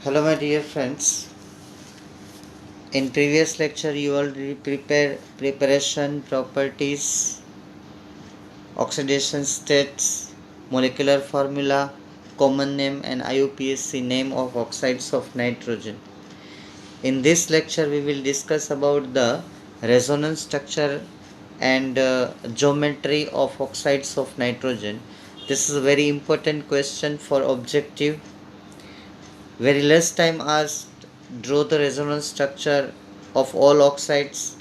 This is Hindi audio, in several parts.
Hello my dear friends. In previous lecture you already prepared preparation properties, oxidation states, molecular formula, common name and IUPAC name of oxides of nitrogen. In this lecture we will discuss about the resonance structure and geometry of oxides of nitrogen. This is a very important question for objective. Very less time asked, draw the resonance structure of all oxides,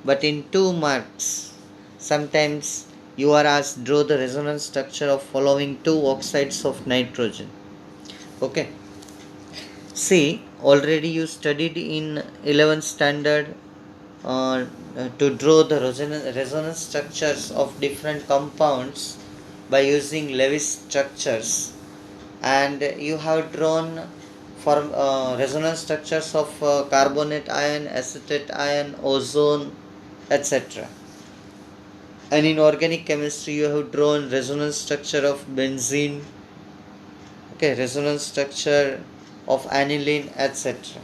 but in 2 marks, sometimes you are asked draw the resonance structure of following 2 oxides of nitrogen. Okay. See, already you studied in 11th standard to draw the resonance structures of different compounds by using Lewis structures, and you have drawn resonance structures of carbonate ion, acetate ion, ozone, etc. And in organic chemistry you have drawn resonance structure of benzene, okay, resonance structure of aniline, etc.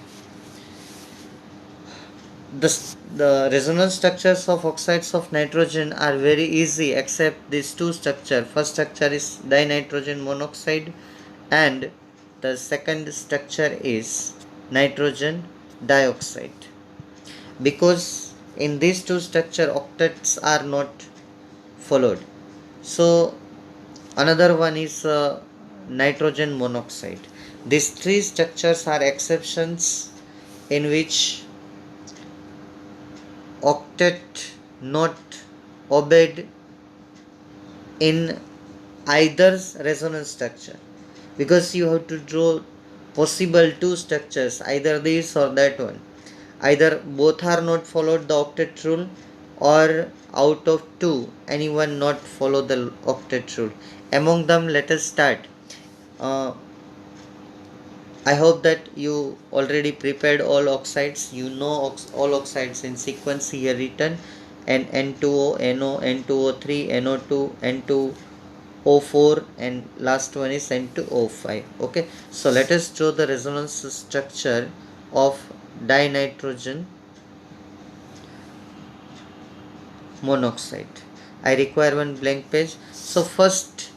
The resonance structures of oxides of nitrogen are very easy except these two structures. First structure is dinitrogen monoxide and the second structure is nitrogen dioxide. Because in these two structure octets are not followed. So another one is nitrogen monoxide. These three structures are exceptions in which octet not obeyed in either resonance structure, because you have to draw possible two structures, either this or that one. Either both are not followed the octet rule, or out of two anyone not follow the octet rule. Among them, let us start. I hope that you already prepared all oxides. You know all oxides in sequence here written, and N2O, NO, N2O3, NO2, N2O4, and last one is N2O5. Okay, so let us draw the resonance structure of dinitrogen monoxide. I require one blank page. So first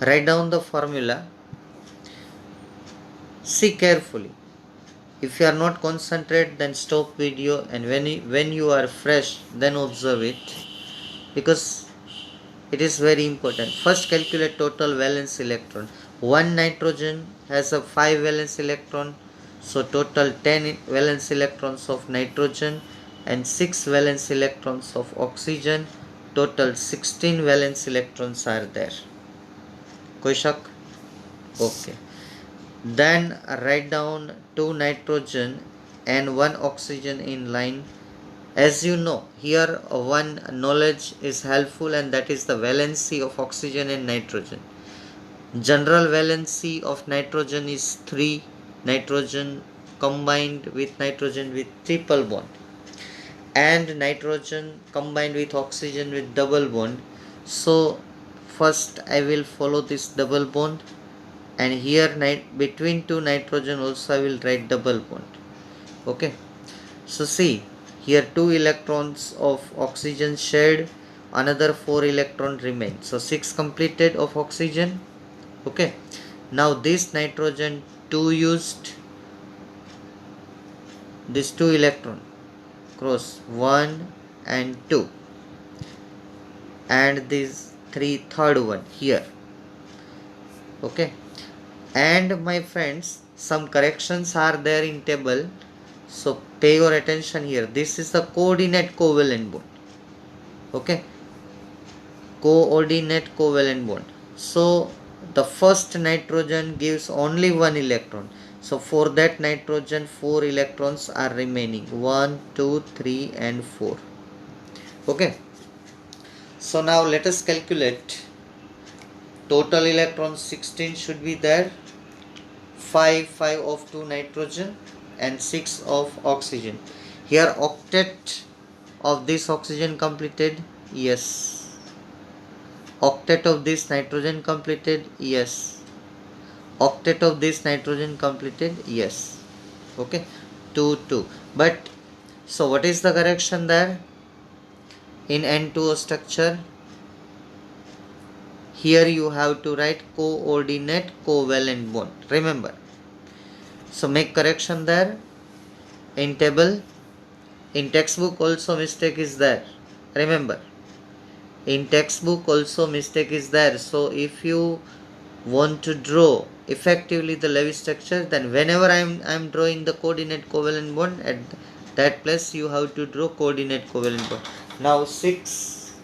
write down the formula. See carefully. If you are not concentrate, then stop video, and when you are fresh, then observe it, because it is very important. First calculate total valence electron. One nitrogen has a 5 valence electron, so total 10 valence electrons of nitrogen and 6 valence electrons of oxygen. Total 16 valence electrons are there. Koi shak? Okay. Then write down 2 nitrogen and 1 oxygen in line. As you know, here one knowledge is helpful, and that is the valency of oxygen and nitrogen. General valency of nitrogen is 3. Nitrogen combined with nitrogen with triple bond, and nitrogen combined with oxygen with double bond. So first I will follow this double bond, and here between two nitrogen also I will write double bond. Okay, so see, here 2 electrons of oxygen shared, another 4 electron remain, so 6 completed of oxygen. Okay, now this nitrogen 2 used, this 2 electron cross 1 and 2, and this 3 third one here. Okay, and my friends, some corrections are there in table, so pay your attention here. This is the coordinate covalent bond. Okay, coordinate covalent bond. So the first nitrogen gives only one electron, so for that nitrogen 4 electrons are remaining, 1 2 3 and 4. Okay, so now let us calculate. Total electrons 16 should be there, 5 of 2 nitrogen and 6 of oxygen. Here octet of this oxygen completed, yes. Octet of this nitrogen completed, yes. octet of this nitrogen completed? Yes. Okay, 2 2. But so what is the correction there in N2O structure? Here you have to write coordinate covalent bond, remember. So make correction there in table. In textbook also mistake is there, remember. In textbook also mistake is there. So if you want to draw effectively the Lewis structure, then whenever I'm drawing the coordinate covalent bond, at that place you have to draw coordinate covalent bond. Now 6,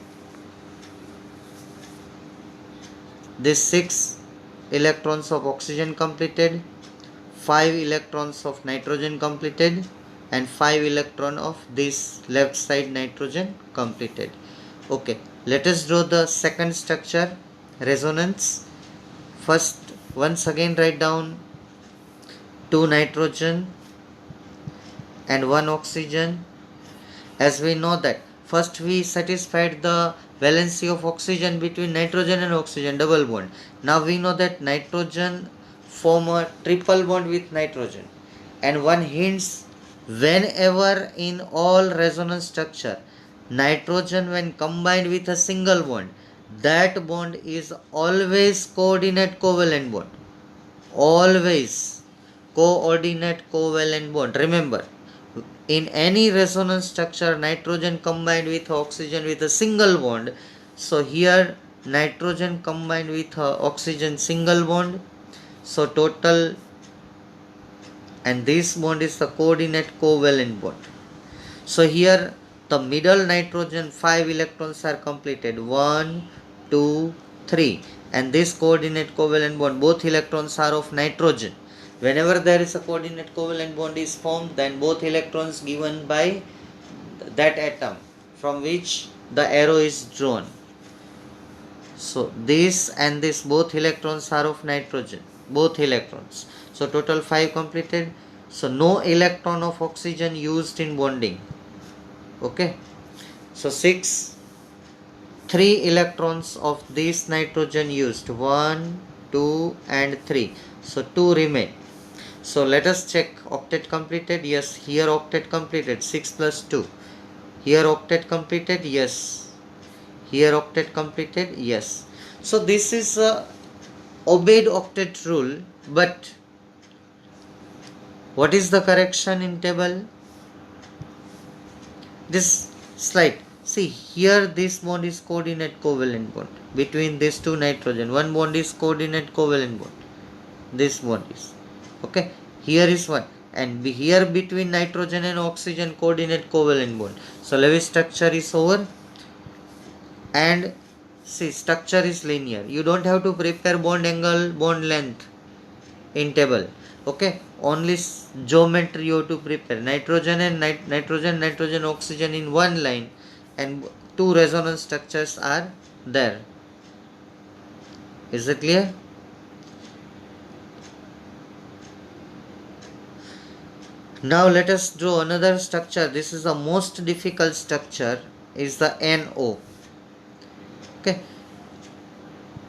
this 6 electrons of oxygen completed, 5 electrons of nitrogen completed, and 5 electron of this left side nitrogen completed. Okay, let us draw the second structure, resonance. First, once again write down 2 nitrogen and 1 oxygen. As we know that first we satisfied the valency of oxygen between nitrogen and oxygen, double bond. Now we know that nitrogen form a triple bond with nitrogen, and one hints, whenever in all resonance structure nitrogen when combined with a single bond, that bond is always coordinate covalent bond, always coordinate covalent bond. Remember, in any resonance structure nitrogen combined with oxygen with a single bond, so here nitrogen combined with oxygen single bond, so total, and this bond is the coordinate covalent bond. So here the middle nitrogen 5 electrons are completed, 1 2 3, and this coordinate covalent bond, both electrons are of nitrogen. Whenever there is a coordinate covalent bond is formed, then both electrons given by that atom from which the arrow is drawn. So this and this both electrons are of nitrogen, both electrons. So total 5 completed. So no electron of oxygen used in bonding. Okay. So 6, 3 electrons of this nitrogen used, 1 2 and 3. So 2 remain. So let us check octet completed. Yes, here octet completed, 6 plus 2. Here octet completed. Yes. Here octet completed. Yes. So this is obeyed octet rule, but what is the correction in table? This slide. See here this bond is coordinate covalent bond between these two nitrogen. One bond is coordinate covalent bond. This bond is. Okay. Here is one. And here between nitrogen and oxygen coordinate covalent bond. So Lewis structure is over. And see, structure is linear. You don't have to prepare bond angle, bond length in table. Okay, only geometry you have to prepare. Nitrogen and nitrogen, oxygen in one line, and 2 resonance structures are there. Is it clear? Now let us draw another structure. This is the most difficult structure, is the NO. Okay.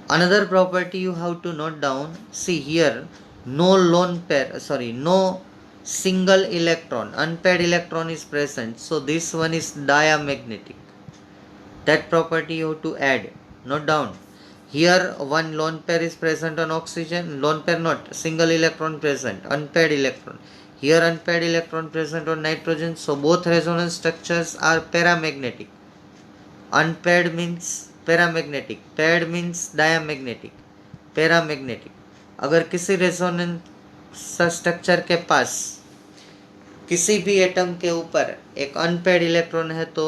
Another property you have to note down. See here, no single electron, unpaired electron is present. So this one is diamagnetic. That property you have to add. Note down. Here one lone pair is present on oxygen. Lone pair not, single electron present, unpaired electron. Here unpaired electron present on nitrogen. So both resonance structures are paramagnetic. Unpaired means paramagnetic, pad means diamagnetic, paramagnetic. अगर किसी रेजोनेंस स्ट्रक्चर के पास किसी भी एटम के ऊपर एक अनपेड इलेक्ट्रॉन है तो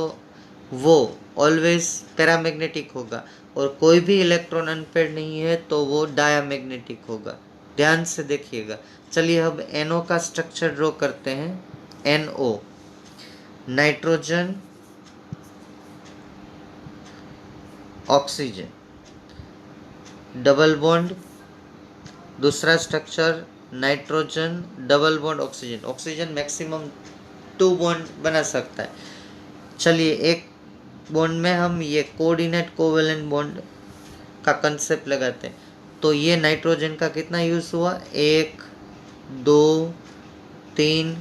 वो ऑलवेज पैरामैग्नेटिक होगा, और कोई भी इलेक्ट्रॉन अनपेड नहीं है तो वो डायामैग्नेटिक होगा. ध्यान से देखिएगा. चलिए अब NO का स्ट्रक्चर ड्रॉ करते हैं. NO, nitrogen, oxygen, double bond. दूसरा structure nitrogen, double bond oxygen. Oxygen maximum 2 bond बना सकता है. चलिए एक बॉन्ड में हम ये कोऑर्डिनेट कोवेलेंट बॉन्ड का कंसेप्ट लगाते हैं. तो ये नाइट्रोजन का कितना यूज हुआ, 1 2 3,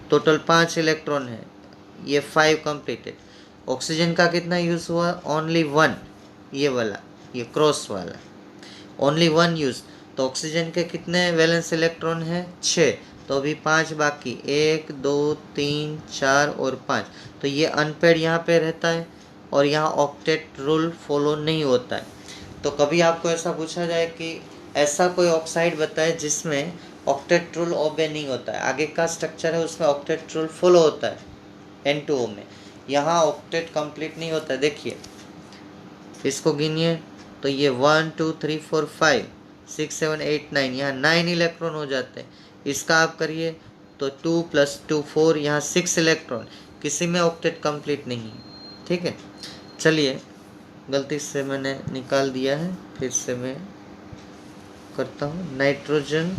टोटल 5 इलेक्ट्रॉन है, ये 5 कंप्लीटेड। ऑक्सीजन का कितना यूज हुआ, ओनली 1, ये वाला, ये क्रॉस वाला, ओनली 1 यूज। तो ऑक्सीजन के कितने वैलेंस इलेक्ट्रॉन है, 6, तो अभी 5 बाकी, 1 2 3 4 और 5। तो ये अनपेड यहाँ पे रहता है और यहाँ ऑक्टेट रूल फॉलो नहीं होता है। तो कभी आपको ऐसा पूछा जाए कि ऐसा कोई ऑक्साइड बताए जिसमें ऑक्टेट रूल ओबे नहीं होता है, आगे का स्ट्रक्चर है उसमें ऑक्टेट रूल फॉलो होता है N2O में, यहाँ ऑक्टेट कंप्लीट नहीं होता है। देखिए इसको गिनिए, तो ये 1 2 3 4 5 6 7 8 9, यहाँ 9 इलेक्ट्रॉन हो जाते हैं। इसका आप करिए तो 2 + 2 4, यहाँ 6 इलेक्ट्रॉन, किसी में ऑक्टेट कंप्लीट नहीं है। ठीक है, चलिए गलती से मैंने निकाल दिया है, फिर से मैं करता हूँ। नाइट्रोजन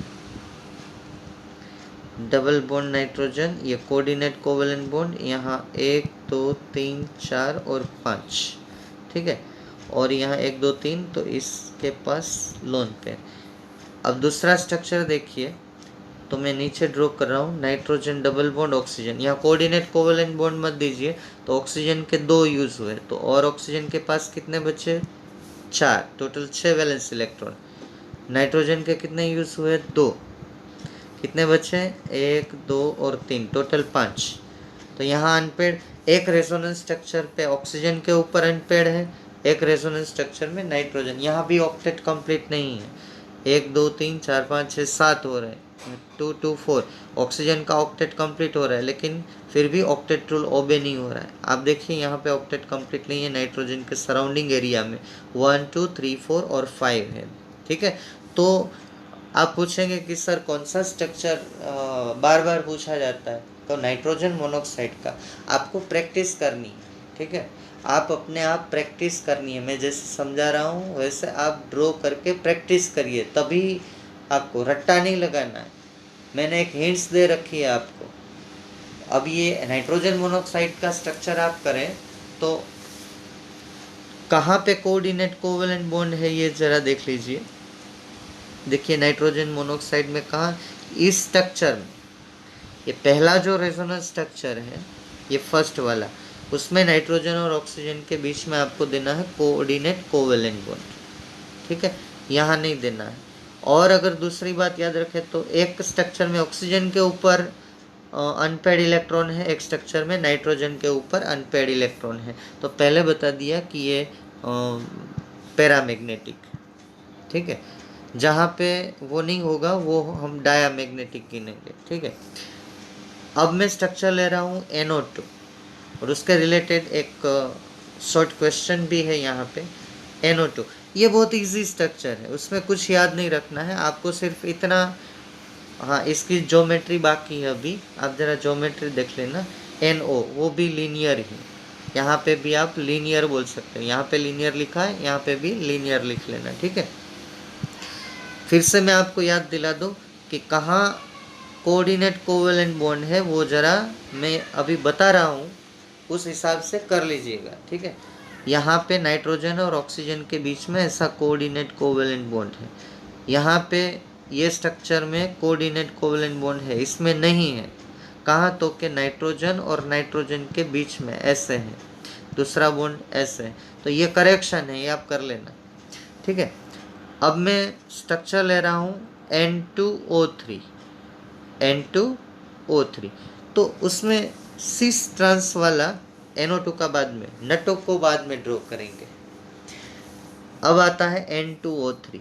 डबल बॉन्ड नाइट्रोजन, ये कोऑर्डिनेट कोवेलेंट बॉन्ड, यहाँ 1 2 3 4 और 5, ठीक है, और यहाँ 1 2 3, तो इसके पास लोन पेयर। अब दूसरा स्ट्रक्चर देखिए, तो मैं नीचे ड्रॉ कर रहा हूँ, नाइट्रोजन डबल बॉन्ड ऑक्सीजन, यहाँ कोऑर्डिनेट कोवेलेंट बॉन्ड मत दीजिए, तो ऑक्सीजन के 2 यूज हुए, तो और ऑक्सीजन के पास कितने बचे, 4, टोटल 6 वैलेंस इलेक्ट्रॉन। नाइट्रोजन के कितने यूज हुए, 2, कितने बचे, 1 2 और 3, टोटल 5। तो यहाँ अनपेड, एक रेजोनेंस स्ट्रक्चर पे ऑक्सीजन के ऊपर अनपेड है, एक रेजोनेंस स्ट्रक्चर में नाइट्रोजन, यहाँ भी ऑक्टेट कंप्लीट नहीं है। 1 2 3 4 5 6 7 हो रहे हैं, 2 2 4, ऑक्सीजन का ऑक्टेट कंप्लीट हो रहा है, लेकिन फिर भी ऑक्टेट रूल ओबे नहीं हो रहा है। आप देखिए यहाँ पे ऑक्टेट कंप्लीट नहीं है नाइट्रोजन के सराउंडिंग एरिया में, 1 2 3 4 और 5 है। ठीक है, तो आप पूछेंगे कि सर कौन सा स्ट्रक्चर बार बार पूछा जाता है, तो नाइट्रोजन मोनोऑक्साइड का आपको प्रैक्टिस करनी है। ठीक है, आप अपने आप प्रैक्टिस करनी है, मैं जैसे समझा रहा हूँ वैसे आप ड्रॉ करके प्रैक्टिस करिए, तभी आपको रट्टा नहीं लगाना है। मैंने एक हिंट्स दे रखी है आपको। अब ये नाइट्रोजन मोनोऑक्साइड का स्ट्रक्चर आप करें तो कहाँ पे कोऑर्डिनेट कोवेलेंट बॉन्ड है ये जरा देख लीजिए। देखिए नाइट्रोजन मोनोऑक्साइड में कहाँ, इस स्ट्रक्चर में, ये पहला जो रेजोनेंस स्ट्रक्चर है ये फर्स्ट वाला, उसमें नाइट्रोजन और ऑक्सीजन के बीच में आपको देना है कोऑर्डिनेट कोवेलेंट बॉन्ड। ठीक है, यहाँ नहीं देना है। और अगर दूसरी बात याद रखें तो एक स्ट्रक्चर में ऑक्सीजन के ऊपर अनपेड इलेक्ट्रॉन है, एक स्ट्रक्चर में नाइट्रोजन के ऊपर अनपेड इलेक्ट्रॉन है, तो पहले बता दिया कि ये पैरामैग्नेटिक। ठीक है, जहाँ पे वो नहीं होगा वो हम डायामैग्नेटिक गिनेंगे। ठीक है, अब मैं स्ट्रक्चर ले रहा हूँ NO2 और उसके रिलेटेड एक शॉर्ट क्वेश्चन भी है यहाँ पे। NO2 ये बहुत इजी स्ट्रक्चर है, उसमें कुछ याद नहीं रखना है आपको, सिर्फ इतना, हाँ इसकी ज्योमेट्री बाकी है अभी, आप ज़रा ज्योमेट्री देख लेना। NO वो भी लीनियर ही, यहाँ पे भी आप लीनियर बोल सकते हैं, यहाँ पे लीनियर लिखा है, यहाँ पे भी लीनियर लिख लेना। ठीक है, फिर से मैं आपको याद दिला दूं कि कहाँ कोऑर्डिनेट कोवेलेंट बॉन्ड है, वो ज़रा मैं अभी बता रहा हूँ, उस हिसाब से कर लीजिएगा। ठीक है, यहाँ पे नाइट्रोजन और ऑक्सीजन के बीच में ऐसा कोऑर्डिनेट कोवेलेंट बॉन्ड है, यहाँ पे ये स्ट्रक्चर में कोऑर्डिनेट कोवेलेंट बॉन्ड है, इसमें नहीं है। कहाँ, तो कि नाइट्रोजन और नाइट्रोजन के बीच में ऐसे है, दूसरा बॉन्ड ऐसे है, तो ये करेक्शन है, ये आप कर लेना। ठीक है, अब मैं स्ट्रक्चर ले रहा हूँ N2O3, N2O3, तो उसमें सिस ट्रांस वाला NO2 का बाद में, नटो को बाद में ड्रॉ करेंगे। अब आता है N2O3।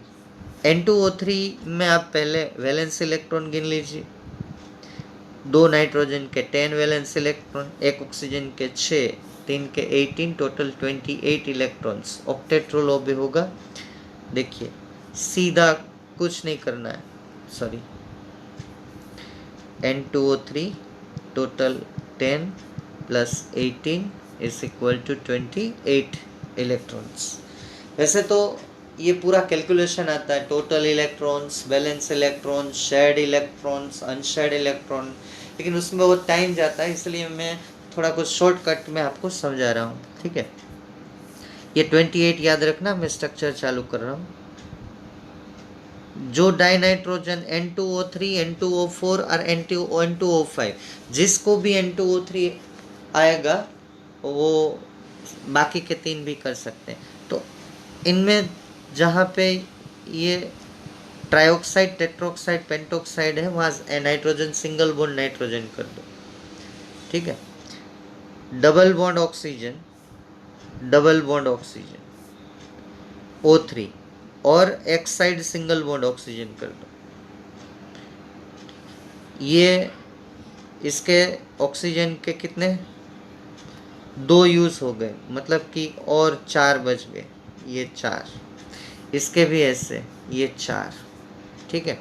N2O3 में आप पहले वैलेंस इलेक्ट्रॉन गिन लीजिए, 2 नाइट्रोजन के 10 वैलेंस इलेक्ट्रॉन, 1 ऑक्सीजन के 6, 3 के 18, टोटल 28 इलेक्ट्रॉन्स। ऑक्टेट रूल ओबे होगा। देखिए सीधा कुछ नहीं करना है, सॉरी, N2O3 टोटल 10 + 18 = 28 इलेक्ट्रॉन्स। वैसे तो ये पूरा कैलकुलेशन आता है, total electrons, balance electrons, shared electrons, unshared electron, लेकिन उसमें वो टाइम जाता है, इसलिए मैं थोड़ा कुछ शॉर्टकट में आपको समझा रहा हूँ। ठीक है, ये 28 याद रखना, मैं स्ट्रक्चर चालू कर रहा हूँ। जो डाई नाइट्रोजन N2O3, N2O4 और N2O5, जिसको भी N2O3 आएगा वो बाकी के 3 भी कर सकते हैं। तो इनमें जहाँ पे ये ट्राइऑक्साइड, टेट्रोक्साइड, पेंटोक्साइड है, वहाँ नाइट्रोजन सिंगल बॉन्ड नाइट्रोजन कर दो, ठीक है। Double bond oxygen, double bond oxygen O3 और एक साइड सिंगल बॉन्ड ऑक्सीजन कर दो। ये इसके ऑक्सीजन के कितने 2 यूज हो गए, मतलब कि और 4 बच गए, ये 4, इसके भी ऐसे ये 4, ठीक है।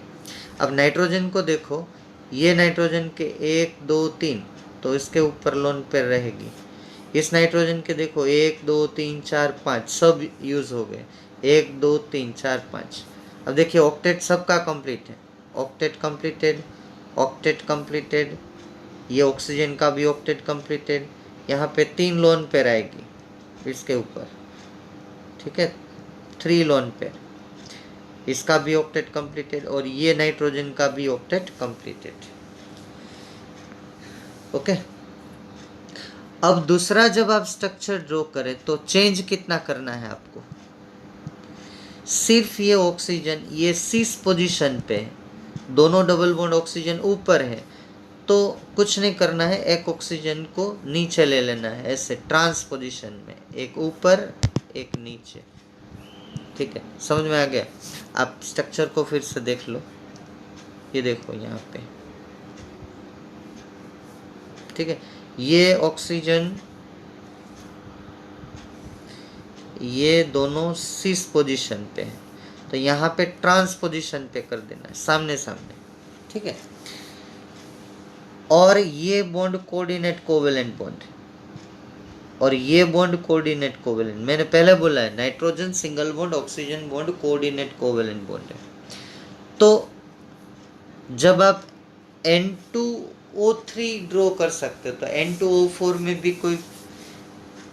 अब नाइट्रोजन को देखो, ये नाइट्रोजन के 1 2 3, तो इसके ऊपर लोन पेयर रहेगी। इस नाइट्रोजन के देखो 1 2 3 4 5 सब यूज हो गए, 1 2 3 4 5। अब देखिए ऑक्टेट सबका कंप्लीट है, ऑक्टेट कंप्लीटेड, ऑक्टेट कंप्लीटेड, ये ऑक्सीजन का भी ऑक्टेट कंप्लीटेड। यहाँ पे 3 लोन पेयर आएगी इसके ऊपर, ठीक है, 3 लोन पेयर, इसका भी ऑक्टेट कंप्लीटेड और ये नाइट्रोजन का भी ऑक्टेट कंप्लीटेड। ओके। अब दूसरा जब आप स्ट्रक्चर ड्रॉ करें तो चेंज कितना करना है आपको, सिर्फ ये ऑक्सीजन ये 6 पोजीशन पे है, दोनों डबल बॉन्ड ऑक्सीजन ऊपर है, तो कुछ नहीं करना है, एक ऑक्सीजन को नीचे ले लेना है, ऐसे ट्रांस पोजीशन में, एक ऊपर एक नीचे, ठीक है। समझ में आ गया? आप स्ट्रक्चर को फिर से देख लो, ये देखो यहाँ पे, ठीक है, ये ऑक्सीजन ये दोनों 6 पोजीशन पे है, तो यहाँ पे ट्रांस पोजीशन पे कर देना है, सामने सामने, ठीक है। और ये बॉन्ड कोऑर्डिनेट कोवेलेंट बॉन्ड, और ये बॉन्ड कोऑर्डिनेट कोवेलेंट, मैंने पहले बोला है nitrogen single bond oxygen bond coordinate covalent bond है। तो जब आप N2O3 ड्रॉ कर सकते हो तो N2O4 में भी कोई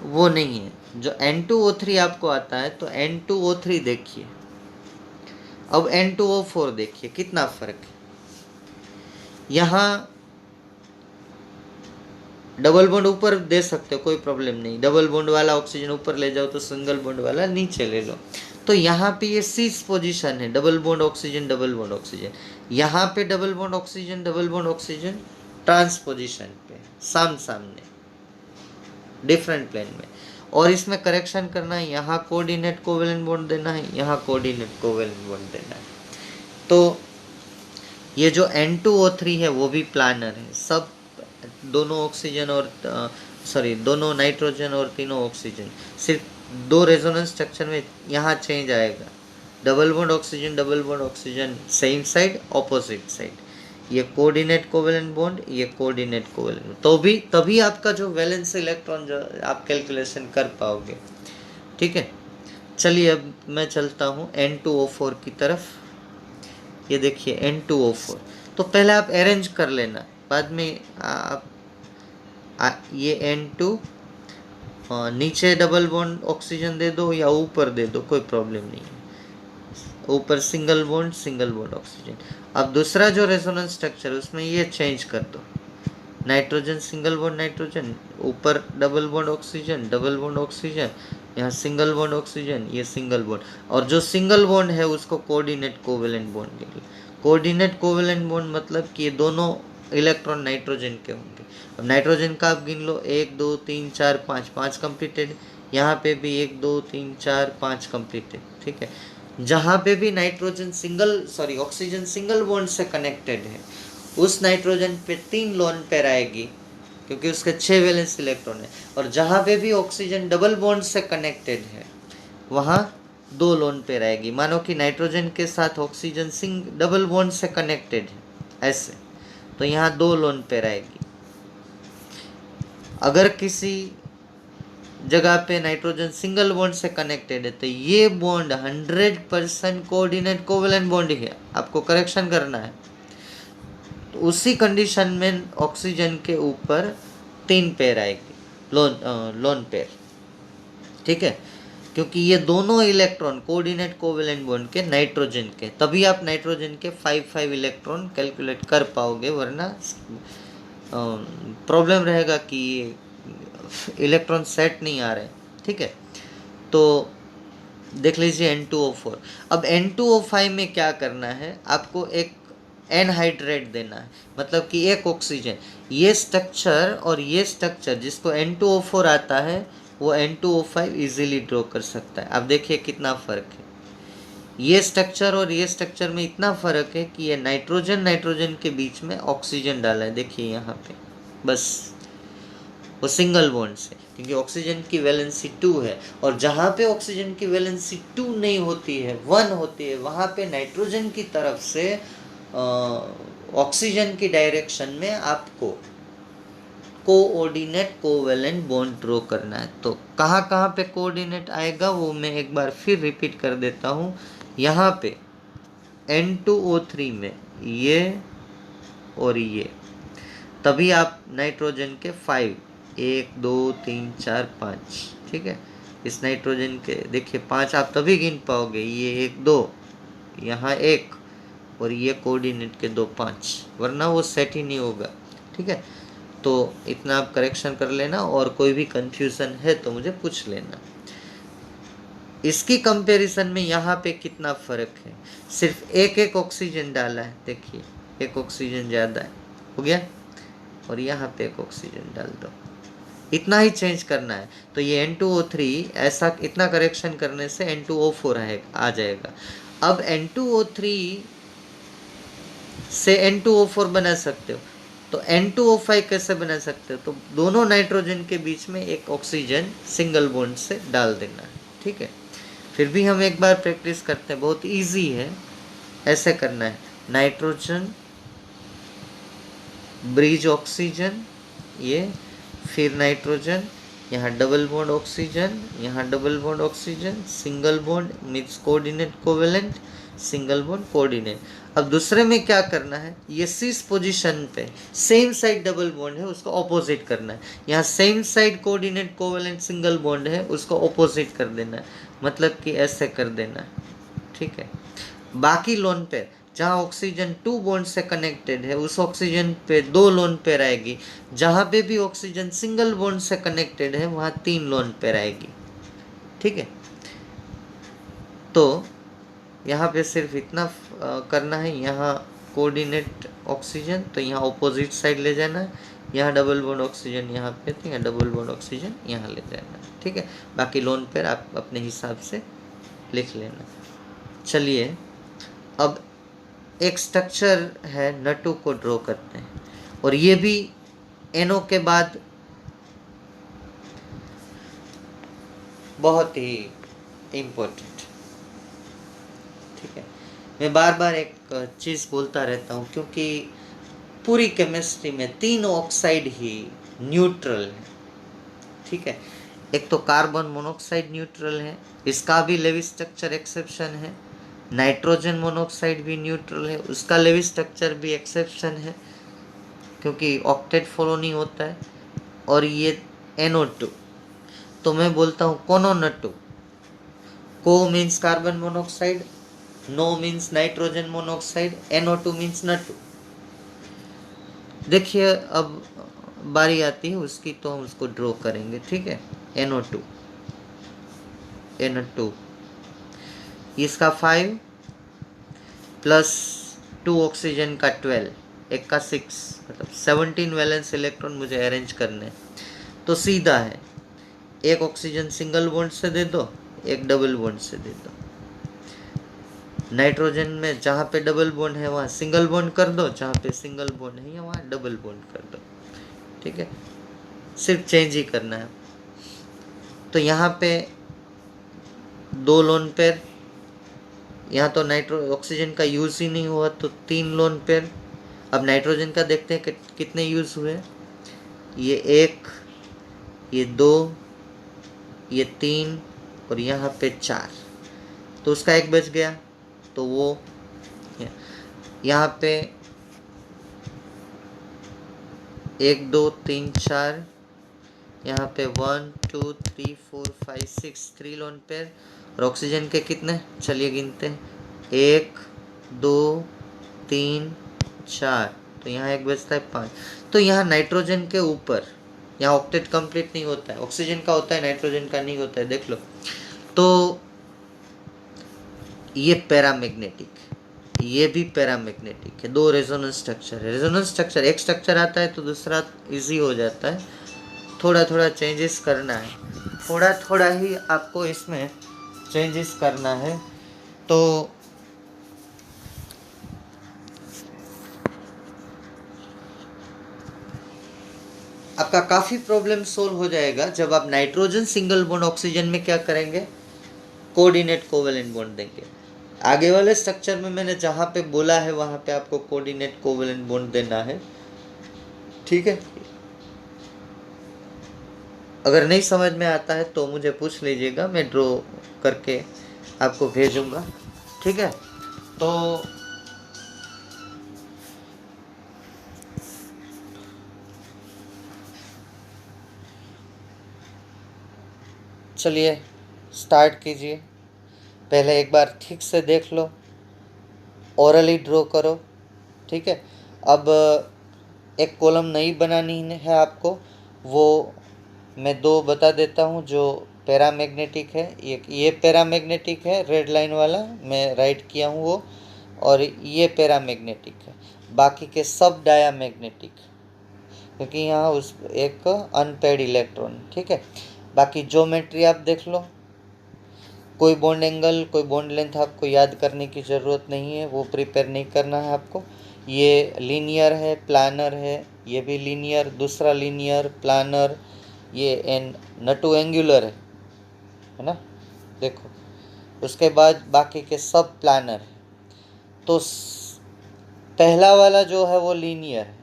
वो नहीं है, जो N2O3 आपको आता है तो N2O3 देखिए, अब N2O4 देखिए कितना फर्क है। यहाँ डबल बॉन्ड ऊपर दे सकते हो, कोई प्रॉब्लम नहीं, डबल बॉन्ड वाला ऑक्सीजन ऊपर ले जाओ तो सिंगल बॉन्ड वाला नीचे ले लो। तो यहाँ पे ये 6 पोजीशन है, double bond oxygen, double bond oxygen, यहाँ पे double bond oxygen, double bond oxygen trans position पे, सामने डिफरेंट प्लेन में। और इसमें करेक्शन करना है, यहाँ कोऑर्डिनेट कोवेलेंट बॉन्ड देना है, यहाँ कोऑर्डिनेट कोवेलेंट बॉन्ड देना है। तो ये जो N2O3 है वो भी प्लानर है, सब दोनों ऑक्सीजन और दोनों नाइट्रोजन और तीनों ऑक्सीजन, सिर्फ 2 रेजोनेंस स्ट्रक्चर में यहाँ चेंज आएगा, double bond oxygen same side opposite side, ये कोऑर्डिनेट कोवेलेंट बॉन्ड, ये कोऑर्डिनेट कोवेलेंट, तो भी तभी आपका जो वैलेंस इलेक्ट्रॉन जो आप कैलकुलेशन कर पाओगे, ठीक है। चलिए अब मैं चलता हूँ N2O4 की तरफ। ये देखिए N2O4, तो पहले आप अरेंज कर लेना, बाद में आप ये N2 नीचे डबल बॉन्ड ऑक्सीजन दे दो या ऊपर दे दो, कोई प्रॉब्लम नहीं है, ऊपर सिंगल बॉन्ड ऑक्सीजन। अब दूसरा जो रेजोनेंस स्ट्रक्चर उसमें ये चेंज कर दो, नाइट्रोजन सिंगल बॉन्ड नाइट्रोजन, ऊपर डबल बॉन्ड ऑक्सीजन, यहाँ सिंगल बॉन्ड ऑक्सीजन, ये सिंगल बॉन्ड, और जो सिंगल बॉन्ड है उसको कोऑर्डिनेट कोवेलेंट बॉन्ड के लिए। कोऑर्डिनेट कोवेलेंट बॉन्ड मतलब कि ये दोनों इलेक्ट्रॉन नाइट्रोजन के होंगे। अब नाइट्रोजन का आप गिन लो, 1 2 3 4 5, 5 कंप्लीटेड, यहाँ पे भी 1 2 3 4 5 कंप्लीटेड, ठीक है। जहाँ पे भी ऑक्सीजन सिंगल बॉन्ड से कनेक्टेड है उस नाइट्रोजन पे 3 लोन पेयर आएगी, क्योंकि उसके 6 वैलेंस इलेक्ट्रॉन है। और जहाँ पे भी ऑक्सीजन डबल बॉन्ड से कनेक्टेड है वहाँ 2 लोन पेयर आएगी। मानो कि नाइट्रोजन के साथ ऑक्सीजन डबल बॉन्ड से कनेक्टेड है ऐसे, तो यहाँ 2 लोन पेयर आएगी। अगर किसी जगह पे नाइट्रोजन सिंगल बॉन्ड से कनेक्टेड है तो ये बॉन्ड 100% कोऑर्डिनेट कोवेलेंट बॉन्ड है, आपको करेक्शन करना है। तो उसी कंडीशन में ऑक्सीजन के ऊपर 3 पेयर आएगी, लोन पेयर, ठीक है, क्योंकि ये दोनों इलेक्ट्रॉन कोऑर्डिनेट कोवेलेंट बॉन्ड के नाइट्रोजन के, तभी आप नाइट्रोजन के 5 इलेक्ट्रॉन कैलकुलेट कर पाओगे, वरना प्रॉब्लम रहेगा कि ये इलेक्ट्रॉन सेट नहीं आ रहे। ठीक है, तो देख लीजिए N2O4। अब N2O5 में क्या करना है, आपको एक एनहाइड्रेट देना है, मतलब कि एक ऑक्सीजन। ये स्ट्रक्चर और ये स्ट्रक्चर जिसको N2O4 आता है वो N2O5 इजीली ड्रॉ कर सकता है। आप देखिए कितना फ़र्क है, ये स्ट्रक्चर और ये स्ट्रक्चर में इतना फ़र्क है कि ये नाइट्रोजन के बीच में ऑक्सीजन डाला है, देखिए यहाँ पे, बस वो सिंगल बॉन्ड से, क्योंकि ऑक्सीजन की वैलेंसी 2 है, और जहाँ पे ऑक्सीजन की वैलेंसी 2 नहीं होती है, 1 होती है, वहाँ पे नाइट्रोजन की तरफ से ऑक्सीजन की डायरेक्शन में आपको कोऑर्डिनेट कोवेलेंट बॉन्ड ड्रॉ करना है। तो कहाँ कहाँ पे कोऑर्डिनेट आएगा वो मैं एक बार फिर रिपीट कर देता हूँ। यहाँ पे N2O3 में ये और ये, तभी आप नाइट्रोजन के 5, 1 2 3 4 5, ठीक है, इस नाइट्रोजन के देखिए 5 आप तभी गिन पाओगे, ये 1 2, यहाँ 1, और ये कोऑर्डिनेट के 2 5, वरना वो सेट ही नहीं होगा। ठीक है, तो इतना आप करेक्शन कर लेना, और कोई भी कंफ्यूजन है तो मुझे पूछ लेना। इसकी कंपैरिजन में यहाँ पे कितना फ़र्क है, सिर्फ एक ऑक्सीजन डाला है, देखिए एक ऑक्सीजन ज़्यादा है, हो गया, और यहाँ पे एक ऑक्सीजन डाल दो, इतना ही चेंज करना है। तो ये N2O3 ऐसा इतना करेक्शन करने से N2O4 आ जाएगा। अब N2O3 से N2O4 बना सकते हो, तो N2O5 कैसे बना सकते हो, तो दोनों नाइट्रोजन के बीच में एक ऑक्सीजन सिंगल बॉन्ड से डाल देना है। ठीक है, फिर भी हम एक बार प्रैक्टिस करते हैं, बहुत इजी है, ऐसे करना है, नाइट्रोजन ब्रिज ऑक्सीजन, ये फिर नाइट्रोजन, यहाँ डबल बॉन्ड ऑक्सीजन, यहाँ double bond oxygen, single bond means coordinate covalent, single bond coordinate. अब दूसरे में क्या करना है, ये cis पोजीशन पे सेम साइड डबल बॉन्ड है, उसको ऑपोजिट करना है, यहाँ same side coordinate covalent single bond है, उसको ऑपोजिट कर देना है, मतलब कि ऐसे कर देना है। ठीक है, बाकी लोन पेयर जहाँ ऑक्सीजन 2 बॉन्ड से कनेक्टेड है उस ऑक्सीजन पे 2 लोन पेयर आएगी, जहाँ पे भी ऑक्सीजन सिंगल बॉन्ड से कनेक्टेड है वहाँ 3 लोन पेयर आएगी। ठीक है, तो यहाँ पे सिर्फ इतना करना है, यहाँ कोऑर्डिनेट ऑक्सीजन तो यहाँ ऑपोजिट साइड ले जाना है, यहाँ डबल बॉन्ड ऑक्सीजन यहाँ पे, तो यहाँ डबल बॉन्ड ऑक्सीजन यहाँ ले जाना है। ठीक है, बाकी लोन पेयर आप अपने हिसाब से लिख लेना। चलिए अब एक स्ट्रक्चर है N2 को ड्रॉ करते हैं, और ये भी NO के बाद बहुत ही इम्पोर्टेंट। ठीक है, मैं बार बार एक चीज़ बोलता रहता हूँ, क्योंकि पूरी केमिस्ट्री में 3 ऑक्साइड ही न्यूट्रल है। ठीक है, एक तो कार्बन मोनोऑक्साइड न्यूट्रल है, इसका भी लेविस स्ट्रक्चर एक्सेप्शन है, नाइट्रोजन मोनोऑक्साइड भी न्यूट्रल है, उसका लेविस स्ट्रक्चर भी एक्सेप्शन है, क्योंकि ऑक्टेट फॉलो नहीं होता है, और ये NO2। तो मैं बोलता हूँ कोनो N2, CO means carbon monoxide, NO means nitrogen monoxide, NO2 means N2। देखिए अब बारी आती है उसकी, तो हम उसको ड्रॉ करेंगे। ठीक है, NO2, इसका 5 प्लस 2 ऑक्सीजन का 12, एक का 6, मतलब 17 वैलेंस इलेक्ट्रॉन मुझे अरेंज करने हैं। तो सीधा है, एक ऑक्सीजन सिंगल बॉन्ड से दे दो, एक डबल बॉन्ड से दे दो। नाइट्रोजन में जहाँ पे डबल बॉन्ड है वहाँ सिंगल बॉन्ड कर दो, जहाँ पे सिंगल बॉन्ड है वहाँ डबल बॉन्ड कर दो। ठीक है, सिर्फ चेंज ही करना है। तो यहाँ पे 2 लोन पेयर, यहाँ तो ऑक्सीजन का यूज़ ही नहीं हुआ, तो 3 लोन पेयर। अब नाइट्रोजन का देखते हैं कि कितने यूज़ हुए, ये 1, ये 2, ये 3, और यहाँ पे 4, तो उसका 1 बच गया, तो वो यहाँ पे 1 2 3 4 यहाँ पे 1 2 3 4 5 6 3 लोन पेयर। और ऑक्सीजन के कितने, चलिए गिनते हैं, 1 2 3 4, तो यहाँ एक बचता है 5। तो यहाँ नाइट्रोजन के ऊपर, यहाँ ऑक्टेट कंप्लीट नहीं होता है, ऑक्सीजन का होता है, नाइट्रोजन का नहीं होता है, देख लो। तो ये पैरामैग्नेटिक, ये भी पैरामैग्नेटिक है। दो रेजोनेंस स्ट्रक्चर है। रेजोनेंस स्ट्रक्चर, एक स्ट्रक्चर आता है तो दूसरा इजी हो जाता है। थोड़ा थोड़ा चेंजेस करना है, थोड़ा थोड़ा ही आपको इसमें चेंजेस करना है। तो आपका काफ़ी प्रॉब्लम सोल्व हो जाएगा जब आप नाइट्रोजन सिंगल बॉन्ड ऑक्सीजन में क्या करेंगे, कोऑर्डिनेट कोवेलेंट बॉन्ड देंगे। आगे वाले स्ट्रक्चर में मैंने जहाँ पे बोला है वहाँ पे आपको कोऑर्डिनेट कोवेलेंट बॉन्ड देना है, ठीक है। अगर नहीं समझ में आता है तो मुझे पूछ लीजिएगा, मैं ड्रॉ करके आपको भेजूंगा, ठीक है। तो चलिए स्टार्ट कीजिए। पहले एक बार ठीक से देख लो, ओरली ड्रॉ करो, ठीक है। अब एक कॉलम नई बनानी है आपको, वो मैं दो बता देता हूँ जो पैरामैग्नेटिक है। ये पैरामैग्नेटिक है, रेड लाइन वाला मैं राइट किया हूँ वो, और ये पैरामैग्नेटिक है। बाकी के सब डायामैग्नेटिक, क्योंकि यहाँ उस एक अनपेड इलेक्ट्रॉन, ठीक है। बाकी ज्योमेट्री आप देख लो, कोई बॉन्ड एंगल, कोई बॉन्ड लेंथ आपको याद करने की ज़रूरत नहीं है, वो प्रिपेयर नहीं करना है आपको। ये लीनियर है, प्लानर है, ये भी लीनियर, दूसरा लीनियर, प्लानर, ये एन नटू एंगुलर है ना, देखो। उसके बाद बाकी के सब प्लानर है। तो पहला वाला जो है वो लीनियर है,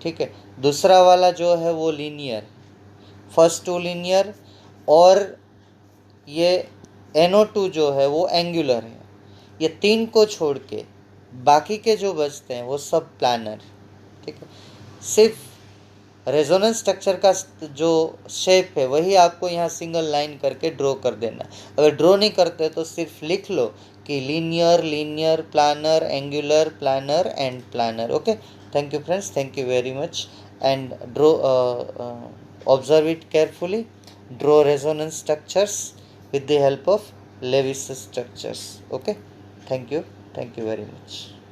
ठीक है। दूसरा वाला जो है वो लीनियर, फर्स्ट टू लीनियर, और ये NO2 जो है वो एंगुलर है। ये तीन को छोड़ के बाकी के जो बचते हैं वो सब प्लानर, ठीक है। सिर्फ रेजोनेंस स्ट्रक्चर का जो शेप है वही आपको यहाँ सिंगल लाइन करके ड्रॉ कर देना। अगर ड्रॉ नहीं करते तो सिर्फ लिख लो कि linear, linear, planar, angular, planar and planar. Okay, thank you friends, thank you very much. And draw, observe it carefully, draw resonance structures with the help of Lewis structures. Okay, thank you very much.